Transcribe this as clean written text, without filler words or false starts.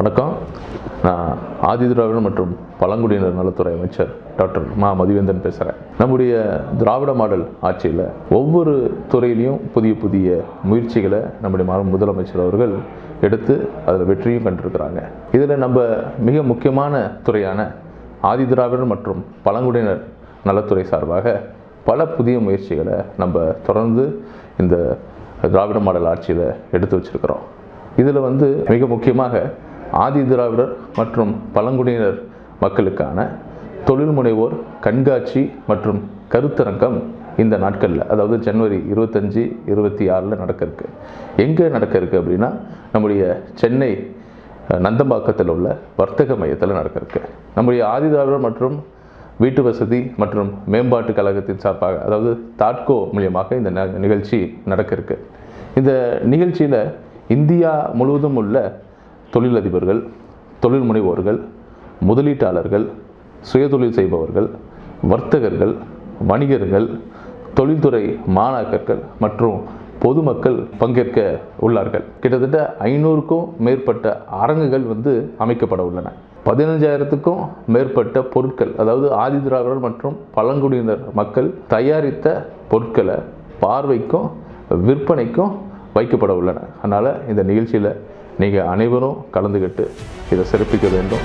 வணக்கம். நான் ஆதிதிராவிடர் மற்றும் பழங்குடியினர் நலத்துறை அமைச்சர் டாக்டர் மதிவேந்தன் பேசுகிறேன். நம்முடைய திராவிட மாடல் ஆட்சியில் ஒவ்வொரு துறையிலையும் புதிய புதிய முயற்சிகளை நம்முடைய முதலமைச்சர் அவர்கள் எடுத்து அதில் வெற்றியும் கண்டிருக்கிறாங்க. இதில் நம்ம மிக முக்கியமான துறையான ஆதிதிராவிடர் மற்றும் பழங்குடியினர் நலத்துறை சார்பாக பல புதிய முயற்சிகளை நம்ம தொடர்ந்து இந்த திராவிட மாடல் ஆட்சியில் எடுத்து வச்சிருக்கிறோம். இதில் மிக முக்கியமாக ஆதிதிராவிடர் மற்றும் பழங்குடியினர் மக்களுக்கான தொழில் முனைவோர் கண்காட்சி மற்றும் கருத்தரங்கம் இந்த நாட்களில், அதாவது ஜனவரி 25, 26 நடக்க இருக்கு. எங்கே நடக்க இருக்கு அப்படின்னா, நம்முடைய சென்னை நந்தம்பாக்கத்தில் உள்ள வர்த்தக மையத்தில் நடக்க இருக்கு. நம்முடைய ஆதிதிராவிடர் மற்றும் வீட்டு வசதி மற்றும் மேம்பாட்டு கழகத்தின் சார்பாக, அதாவது தாட்கோ மூலியமாக இந்த நிகழ்ச்சி நடக்க இருக்கு. இந்த நிகழ்ச்சியில் இந்தியா முழுவதும் உள்ள தொழிலதிபர்கள், தொழில் முனைவோர்கள், முதலீட்டாளர்கள், சுயதொழில் செய்பவர்கள், வர்த்தகர்கள், வணிகர்கள், தொழில்துறை மாணாக்கர்கள் மற்றும் பொதுமக்கள் பங்கேற்க உள்ளார்கள். கிட்டத்தட்ட 500க்கும் மேற்பட்ட அரங்குகள் அமைக்கப்பட உள்ளன. 15,000க்கும் மேற்பட்ட பொருட்கள், அதாவது ஆதிதிராவிடர் மற்றும் பழங்குடியினர் மக்கள் தயாரித்த பொருட்களை பார்வைக்கும் விற்பனைக்கும் வைக்கப்பட உள்ளன. அதனால் இந்த நிகழ்ச்சியில் நீங்கள் அனைவரும் கலந்துக்கிட்டு இதை சிறப்பிக்க வேண்டும்.